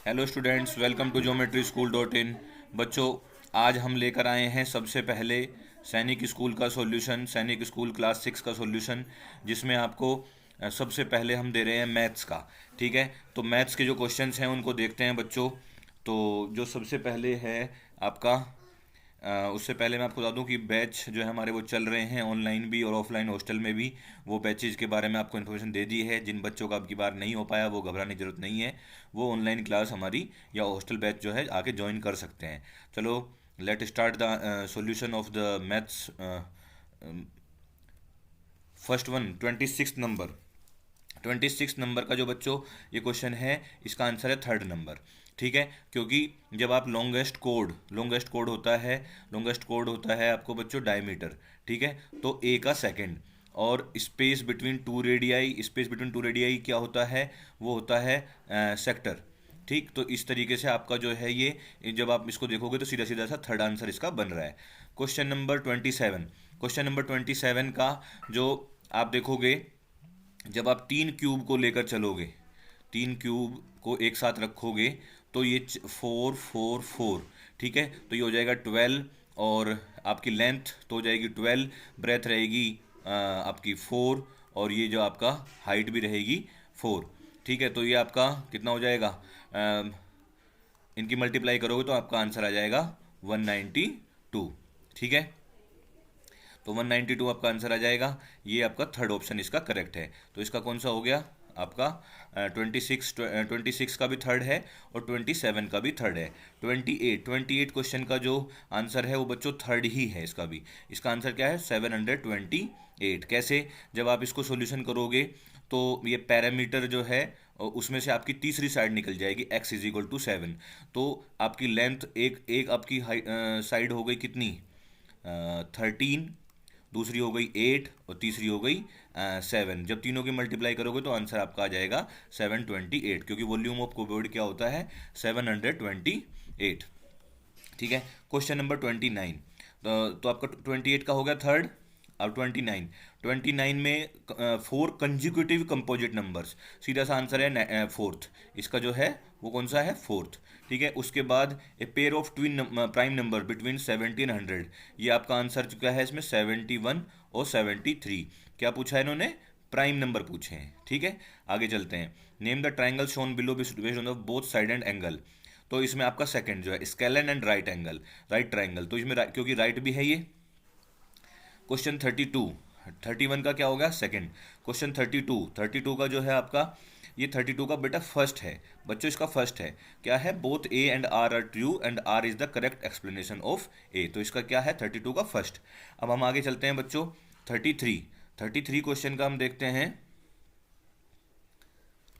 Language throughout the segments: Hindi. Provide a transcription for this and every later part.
Hello students, welcome to geometry school dot in. बच्चों, आज हम लेकर आए हैं सबसे पहले सैनिक स्कूल का सॉल्यूशन, सैनिक स्कूल क्लास 6 का सॉल्यूशन, जिसमें आपको सबसे पहले हम दे रहे हैं मैथ्स का। ठीक है, तो मैथ्स के जो क्वेश्चंस हैं उनको देखते हैं बच्चों। तो जो सबसे पहले है आपका, उससे पहले मैं आपको बता दूं कि बैच जो है हमारे वो चल रहे हैं ऑनलाइन भी और ऑफलाइन हॉस्टल में भी। वो बैचेज के बारे में आपको इन्फॉर्मेशन दे दी है। जिन बच्चों का अब की बार नहीं हो पाया वो घबराने की जरूरत नहीं है, वो ऑनलाइन क्लास हमारी या हॉस्टल बैच जो है आके ज्वाइन कर सकते हैं। चलो, let start the solution of the maths. First one, 26 number. 26 number का जो बच्चों ये क्वेश्चन है, इसका आंसर है थर्ड नंबर। ठीक है, क्योंकि जब आप लॉन्गेस्ट कोड होता है आपको बच्चों डायमीटर। ठीक है, तो ए का सेकंड और स्पेस बिटवीन टू रेडियाई क्या होता है, वो होता है सेक्टर। ठीक, तो इस तरीके से आपका जो है ये जब आप इसको देखोगे तो सीधा सीधा सा थर्ड आंसर इसका बन रहा है। क्वेश्चन नंबर 27 का जो आप देखोगे, जब आप तीन क्यूब को लेकर चलोगे, तीन क्यूब को एक साथ रखोगे, तो ये 4 4 4। ठीक है, तो ये हो जाएगा 12, और आपकी लेंथ तो हो जाएगी 12, ब्रेथ रहेगी आपकी 4, और ये जो आपका हाइट भी रहेगी 4। ठीक है, तो ये आपका कितना हो जाएगा, इनकी मल्टीप्लाई करोगे तो आपका आंसर आ जाएगा 192। ठीक है, तो 192 आपका आंसर आ जाएगा। ये आपका थर्ड ऑप्शन इसका करेक्ट है। तो इसका कौन सा हो गया आपका, 26 का भी थर्ड है और 27 का भी थर्ड है। 28 क्वेश्चन का जो आंसर है वो बच्चों थर्ड ही है इसका भी। इसका आंसर क्या है, 728। कैसे, जब आप इसको सॉल्यूशन करोगे तो ये पैरामीटर जो है उसमें से आपकी तीसरी साइड निकल जाएगी, x = 7। तो आपकी लेंथ एक एक आपकी साइड हो गई कितनी, 13, दूसरी हो गई 8 और तीसरी हो गई 7। जब तीनों की मल्टीप्लाई करोगे तो आंसर आपका आ जाएगा 728, क्योंकि वॉल्यूम ऑफ क्यूबॉइड क्या होता है, 728। ठीक है, क्वेश्चन नंबर 29। तो आपका 28 का हो गया थर्ड। अब 29 में फोर कंजिक्यूटिव कंपोजिट नंबर्स, सीधा सा आंसर है फोर्थ। इसका जो है वो कौन सा है, फोर्थ। ठीक है, उसके बाद a pair of twin prime number between 70 and 100। ये आपका आंसर चुका है इसमें 71 और 73। क्या पूछा है इन्होंने, प्राइम नंबर पूछे हैं। ठीक है, आगे चलते हैं। Name the triangle shown below based on both side and angle. तो इसमें आपका सेकंड जो है स्केलन एंड राइट ट्राइंगल, तो इसमें क्योंकि राइट भी है ये। क्वेश्चन 32, 31 का क्या होगा, सेकंड। क्वेश्चन 32 का जो है आपका, ये 32 का बेटा फर्स्ट है बच्चों, इसका फर्स्ट है। क्या है, both A and R true and R is the correct explanation of A. तो इसका क्या है, 32 का फर्स्ट। अब हम आगे चलते हैं बच्चों, 33 क्वेश्चन का हम देखते हैं।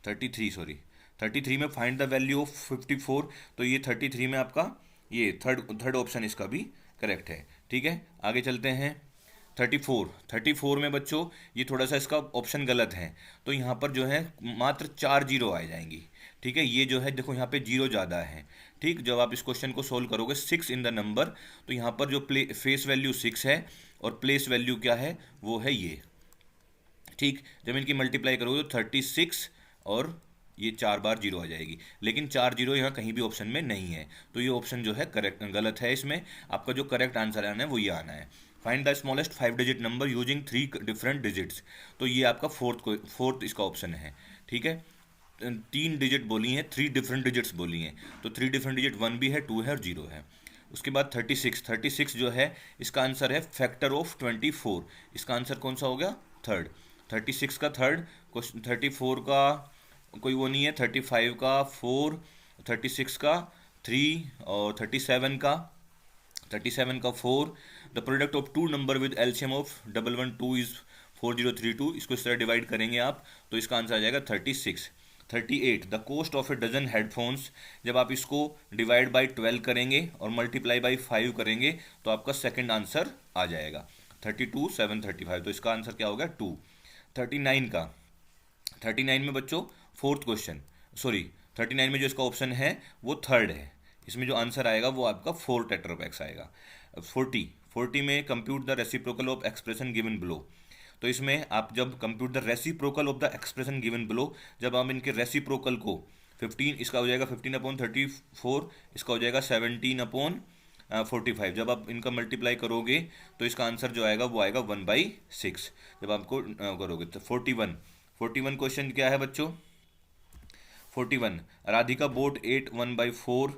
33 में फाइंड द वैल्यू ऑफ 54। तो ये 33 में आपका ये थर्ड ऑप्शन इसका भी करेक्ट है। ठीक है, आगे चलते हैं। 34 में बच्चों ये थोड़ा सा इसका ऑप्शन गलत है, तो यहाँ पर जो है मात्र 4 जीरो आ जाएंगी। ठीक है, ये जो है देखो यहाँ पे जीरो ज़्यादा है। ठीक, जब आप इस क्वेश्चन को सोल्व करोगे 6 इन द नंबर, तो यहाँ पर जो फेस वैल्यू 6 है और प्लेस वैल्यू क्या है, वो है ये। ठीक, जब इनकी मल्टीप्लाई करोगे तो 36 और ये 4 बार जीरो आ जाएगी, लेकिन 4 जीरो यहाँ कहीं भी ऑप्शन में नहीं है, तो ये ऑप्शन जो है करेक्ट गलत है। इसमें आपका जो करेक्ट आंसर आना है वो ये आना है। Find the smallest 5 digit number using 3 different digits. तो ये आपका फोर्थ इसका ऑप्शन है। ठीक है, 3 डिजिट बोली हैं, 3 डिफरेंट डिजिट्स बोली हैं, तो 3 डिफरेंट डिजिट 1 भी है, 2 है और 0 है। उसके बाद 36 जो है इसका आंसर है फैक्टर ऑफ 24। इसका आंसर कौन सा हो गया, थर्ड। 36 का थर्ड, 34 का कोई वो नहीं है, 35 का 4, 36 का 3 और 37 का 4। The product of two number with LCM of 112 is 4032। इसको इस तरह डिवाइड करेंगे आप, तो इसका आंसर आ जाएगा 36। 38, the cost of a dozen headphones. जब आप इसको डिवाइड बाई 12 करेंगे और मल्टीप्लाई बाई 5 करेंगे तो आपका सेकंड आंसर आ जाएगा 32 735। तो इसका आंसर क्या होगा, 2। 39 में बच्चों फोर्थ क्वेश्चन, सॉरी 39 में जो इसका ऑप्शन है वो थर्ड है। इसमें जो आंसर आएगा वो आपका 4 टेट्रापैक्स आएगा। 40 में compute the reciprocal of expression given below. तो इसमें आप जब compute the reciprocal of the expression given below, जब हम इनके रेसिप्रोकल को 15 इसका हो जाएगा 15/34, इसका हो जाएगा 17/45। जब आप इनका मल्टीप्लाई करोगे तो इसका आंसर जो आएगा वो आएगा 1/6। जब आपको करोगे तो 41 क्वेश्चन क्या है बच्चों? 41, राधिका बोट 8 1/4।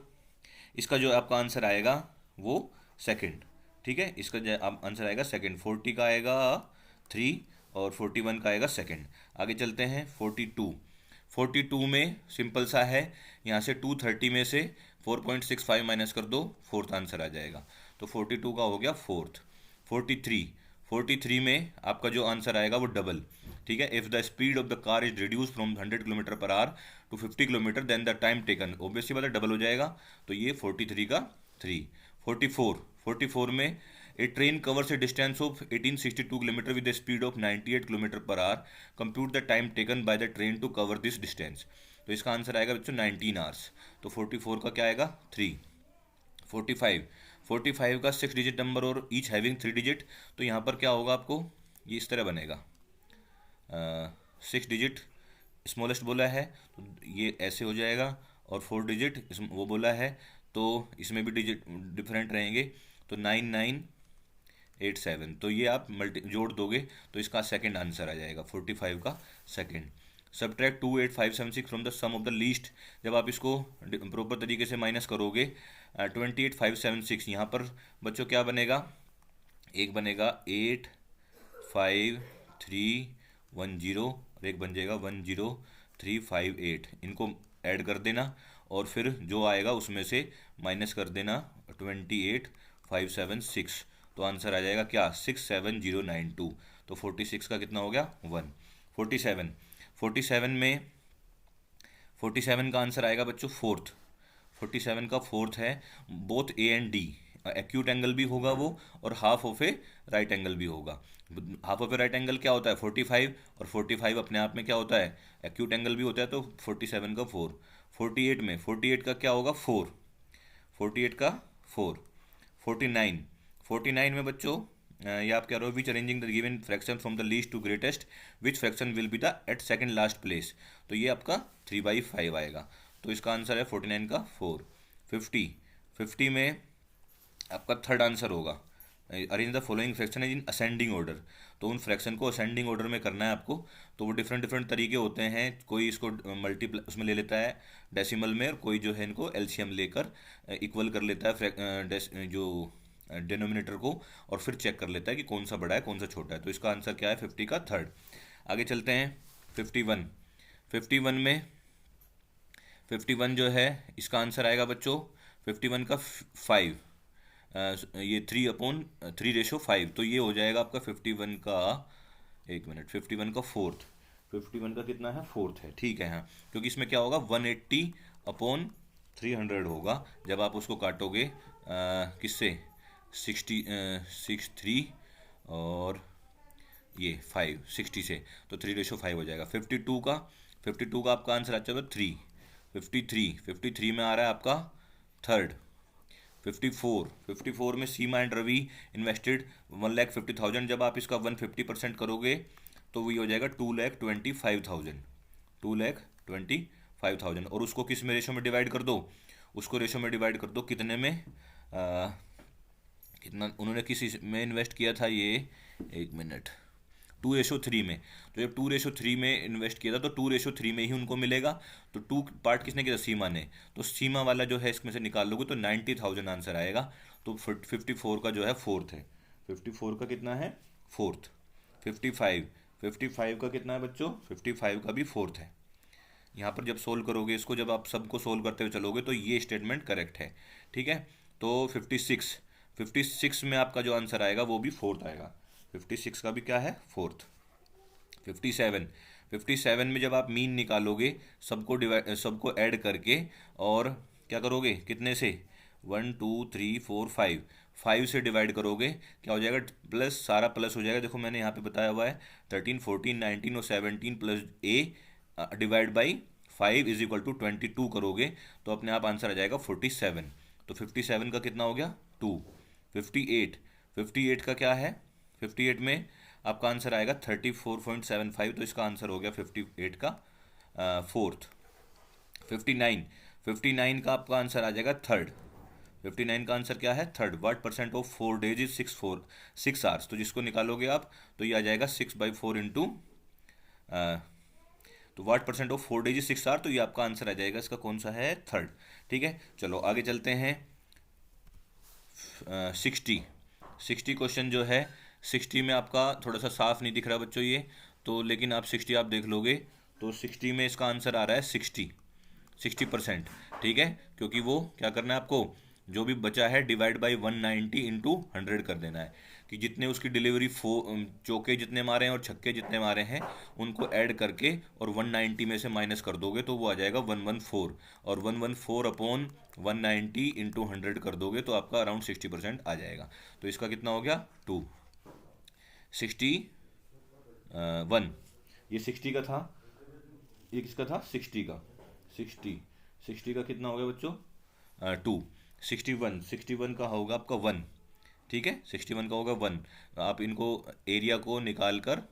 इसका जो आपका आंसर आएगा वो सेकंड। ठीक है, इसका जो आंसर आएगा सेकंड। 40 का आएगा 3 और 41 का आएगा सेकंड। आगे चलते हैं 42 में सिंपल सा है, यहाँ से 230 में से 4.65 माइनस कर दो, फोर्थ आंसर आ जाएगा। तो 42 का हो गया फोर्थ। 43 में आपका जो आंसर आएगा वो डबल। ठीक है, if the speed of the car is reduce from 100 kilometre per hour to 50 kilometre then the time taken, obviously बात है डबल हो जाएगा। तो ये 43 का 3। 44 में a train covers a distance of 1862 kilometre with the speed of 98 kilometre per hour, compute the time taken by the train to cover this distance. तो इसका आंसर आएगा बच्चों 19 आवर्स। तो 44 का क्या आएगा 3। 45 का 6 डिजिट नंबर और ईच हैविंग 3 डिजिट। तो यहाँ पर क्या होगा आपको, ये इस तरह बनेगा, 6 डिजिट स्मॉलेस्ट बोला है तो ये ऐसे हो जाएगा, और 4 डिजिट वो बोला है तो इसमें भी डिजिट डिफरेंट रहेंगे। तो 9987, तो ये आप मल्टी जोड़ दोगे तो इसका सेकंड आंसर आ जाएगा 45 का second. Subtract 28576 from the sum of the least. जब आप इसको प्रॉपर तरीके से माइनस करोगे 28576, यहाँ पर बच्चों क्या बनेगा, एक बनेगा 85310 और एक बन जाएगा 10358। इनको ऐड कर देना और फिर जो आएगा उसमें से माइनस कर देना 28576। तो आंसर आ जाएगा क्या 67092। तो 46 का कितना हो गया 1। 47 का आंसर आएगा बच्चों फोर्थ। 47 का फोर्थ है, both A and D acute angle भी होगा वो, और half of A right angle भी होगा। Half of A right angle क्या होता है 45, और 45 अपने आप में क्या होता है एक्यूट एंगल भी होता है। तो 47 का 4। 48 का क्या होगा 4। 48 का 4। 49 में बच्चों ये आप कह रहे हो which arranging the given fraction from the least to greatest which fraction will be the at second last place. तो ये आपका 3/5 आएगा। तो इसका आंसर है 49 का 4। 50 में आपका थर्ड आंसर होगा arrange the following fraction is in ascending order. तो उन फ्रैक्शन को असेंडिंग ऑर्डर में करना है आपको। तो वो डिफरेंट तरीके होते हैं, कोई इसको मल्टीप्लाई उसमें ले लेता है डेसिमल में, और कोई जो है इनको एलसीएम लेकर इक्वल कर लेता है जो डिनोमिनेटर को, और फिर चेक कर लेता है कि कौन सा बड़ा है कौन सा छोटा है। तो इसका आंसर क्या है 50 का थर्ड। आगे चलते हैं 51 में 51 जो है इसका आंसर आएगा बच्चों 51 का 5, ये 3/3:5। तो ये हो जाएगा आपका 51 का, एक मिनट, 51 का फोर्थ। 51 का कितना है फोर्थ है, ठीक है। हाँ, क्योंकि इसमें क्या होगा 180/300 होगा जब आप उसको काटोगे किससे 63 और ये 60 से, तो 3:5 हो जाएगा। 52 का आपका आंसर आता है 3। 53 में आ रहा है आपका थर्ड। 54 में सीमा एंड रवि इन्वेस्टेड 1,50,000। जब आप इसका 150% करोगे तो वही हो जाएगा 2,25,000। 2,25,000, और उसको किस में रेशो में डिवाइड कर दो, उसको रेशो में डिवाइड कर दो कितने में, कितना उन्होंने किस में इन्वेस्ट किया था, ये एक मिनट, 2:3 में। तो जब 2:3 में इन्वेस्ट किया था तो 2:3 में ही उनको मिलेगा। तो 2 पार्ट किसने किया, सीमा ने। तो सीमा वाला जो है इसमें से निकाल लोगे तो 90,000 आंसर आएगा। तो 54 का जो है फोर्थ है। 54 का कितना है फोर्थ। 55 का कितना है बच्चों 55 का भी फोर्थ है। यहाँ पर जब सोल्व करोगे इसको, जब आप सबको सोल्व करते हुए चलोगे तो ये स्टेटमेंट करेक्ट है, ठीक है। तो 56 में आपका जो आंसर आएगा वो भी फोर्थ आएगा। 56 का भी क्या है फोर्थ। 57 में जब आप मीन निकालोगे सबको ऐड करके, और क्या करोगे कितने से 1 2 3 4 5 से डिवाइड करोगे, क्या हो जाएगा प्लस, सारा प्लस हो जाएगा। देखो मैंने यहाँ पे बताया हुआ है 13 14 19 और 17 plus a divide by 5 is equal to 22 करोगे तो अपने आप आंसर आ जाएगा 47। तो 57 का कितना हो गया 2। 58 का क्या है, 58 में आपका आंसर आएगा 34.75। तो इसका आंसर हो गया 58 का फोर्थ। 59, 59 का आपका आंसर आ जाएगा थर्ड। 59 का आंसर क्या है? Third. What percent of 4 days is 6 hours? तो जिसको निकालोगे आप तो ये आ जाएगा 6/4 इंटू, तो what percent of 4 days is 6 hour, तो ये आपका आंसर आ जाएगा। इसका कौन सा है? थर्ड। ठीक है, चलो आगे चलते हैं। 60 क्वेश्चन जो है, 60 में आपका थोड़ा सा साफ नहीं दिख रहा बच्चों ये, तो लेकिन आप 60 आप देख लोगे तो 60 में इसका आंसर आ रहा है 60%। ठीक है, क्योंकि वो क्या करना है आपको, जो भी बचा है डिवाइड बाई 190 इंटू 100 कर देना है, कि जितने उसकी डिलीवरी चौके जितने मारे हैं और छक्के जितने मारे हैं उनको ऐड करके और 190 में से माइनस कर दोगे तो वो आ जाएगा 114, और 114 अपॉन 190 इंटू 100 कर दोगे तो आपका अराउंड 60% आ जाएगा। तो इसका कितना हो गया? 61। ये 60 का था, ये किसका था? 60 का। 60 का कितना हो गया बच्चों? 2। 61 का होगा आपका 1। ठीक है, 61 का होगा 1। आप इनको एरिया को निकाल कर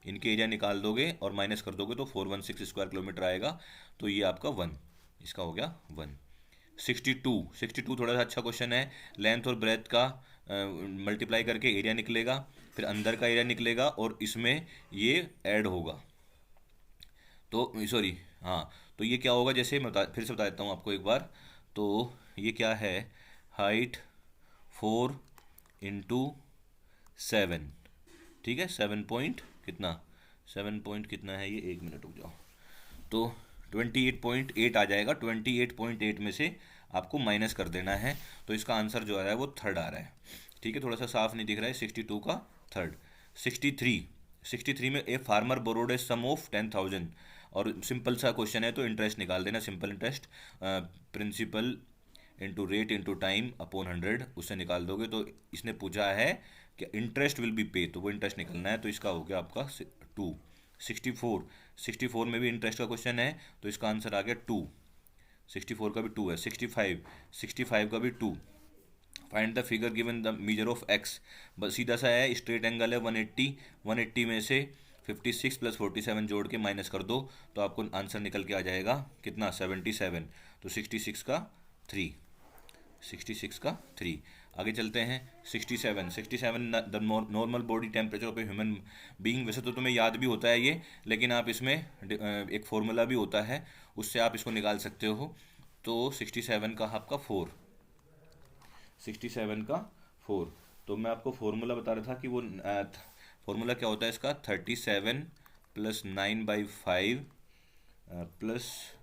इनके एरिया निकाल दोगे और माइनस कर दोगे तो 416 स्क्वायर किलोमीटर आएगा, तो ये आपका 1, इसका हो गया 1। 62 थोड़ा सा अच्छा क्वेश्चन है। लेंथ और ब्रेथ का मल्टीप्लाई करके एरिया निकलेगा, फिर अंदर का एरिया निकलेगा और इसमें ये ऐड होगा, तो सॉरी, हाँ, तो ये क्या होगा, जैसे मैं फिर से बता देता हूँ आपको एक बार। तो ये क्या है? Height 4 into 7। ठीक है, 7 पॉइंट कितना, 7 पॉइंट कितना है ये, 1 मिनट रुक जाओ। तो 28.8 आ जाएगा। 28.8 में से आपको माइनस कर देना है, तो इसका आंसर जो आ रहा है वो थर्ड आ रहा है। ठीक है, थोड़ा सा साफ नहीं दिख रहा है। 62 का थर्ड। 63 में a farmer borrowed a sum of 10,000, और सिंपल सा क्वेश्चन है तो इंटरेस्ट निकाल देना। Simple interest, principal into rate into time upon 100, उससे निकाल दोगे तो इसने पूछा है कि इंटरेस्ट विल बी पे, तो वो इंटरेस्ट निकलना है, तो इसका हो गया आपका 2। 64 में भी इंटरेस्ट का क्वेश्चन है, तो इसका आंसर आ गया 2। 64 का भी 2 है। 65 का भी 2। Find the figure given the measure of x. बस सीधा सा है, स्ट्रेट एंगल है 180 में से 56 प्लस 47 जोड़ के माइनस कर दो तो आपको आंसर निकल के आ जाएगा कितना? 77। तो 66 का 3। आगे चलते हैं। 67 the normal body temperature of a human being. वैसे तो तुम्हें याद भी होता है ये, लेकिन आप इसमें एक फॉर्मूला भी होता है, उससे आप इसको निकाल सकते हो। तो 67 का आपका 4, 67 का 4। तो मैं आपको फॉर्मूला बता रहा था कि वो फॉर्मूला क्या होता है इसका, 37 प्लस 9/5 प्लस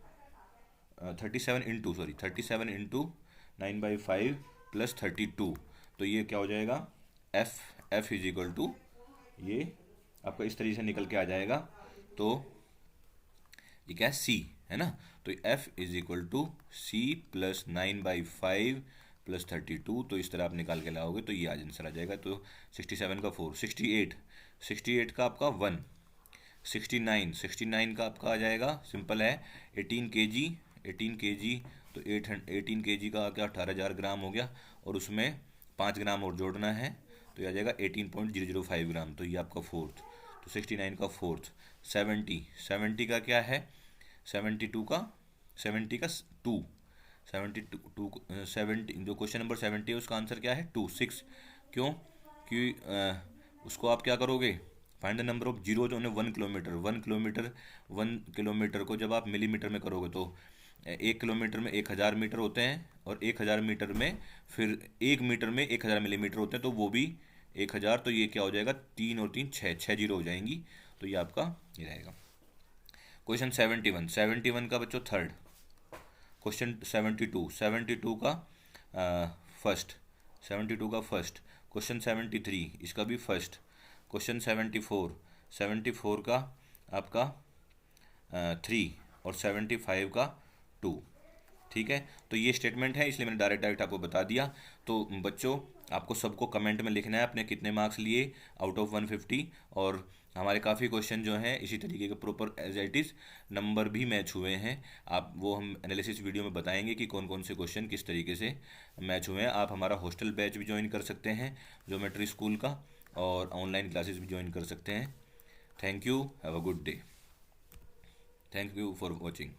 37 इंटू 9/5 प्लस 32। तो ये क्या हो जाएगा? एफ इज इक्वल टू, ये आपका इस तरीके से निकल के आ जाएगा। तो ये क्या है? सी है ना। तो F is equal to C plus 9/5 plus 32। तो इस तरह आप निकाल के लाओगे तो ये आज आंसर आ जाएगा। तो 67 का 4। 68 का आपका 1। 69 का आपका आ जाएगा, सिंपल है, 18 kg। तो 18 kg का क्या 18,000 ग्राम हो गया, और उसमें 5 ग्राम और जोड़ना है तो ये आ जाएगा 18.005 ग्राम। तो ये आपका फोर्थ। तो 69 का फोर्थ। 70 का क्या है? 72 का 2। 70 जो क्वेश्चन नंबर 70 है उसका आंसर क्या है? 2 6। क्यों? कि उसको आप क्या करोगे, find the number of zero जो है 1 किलोमीटर। 1 किलोमीटर को जब आप मिलीमीटर में करोगे तो 1 किलोमीटर में 1,000 मीटर होते हैं, और 1,000 मीटर में फिर 1 मीटर में 1,000 मिलीमीटर होते हैं, तो वो भी 1,000। तो ये क्या हो जाएगा? 3 और 3 6 जीरो हो जाएंगी। तो ये आपका ये रहेगा। क्वेश्चन 71 का बच्चों थर्ड। क्वेश्चन 72 का फर्स्ट। 72 का फर्स्ट। क्वेश्चन 73 इसका भी फर्स्ट। क्वेश्चन 74 का आपका 3 और 75 का 2। ठीक है, तो ये स्टेटमेंट है, इसलिए मैंने डायरेक्ट आपको बता दिया। तो बच्चों आपको सबको कमेंट में लिखना है आपने कितने मार्क्स लिए आउट ऑफ 150, और हमारे काफ़ी क्वेश्चन जो हैं इसी तरीके के proper as it is number भी मैच हुए हैं। आप वो हम एनालिसिस वीडियो में बताएंगे कि कौन कौन से क्वेश्चन किस तरीके से मैच हुए हैं। आप हमारा हॉस्टल बैच भी ज्वाइन कर सकते हैं ज्योमेट्री स्कूल का, और ऑनलाइन क्लासेस भी ज्वाइन कर सकते हैं। Thank you, have a good day. Thank you for watching.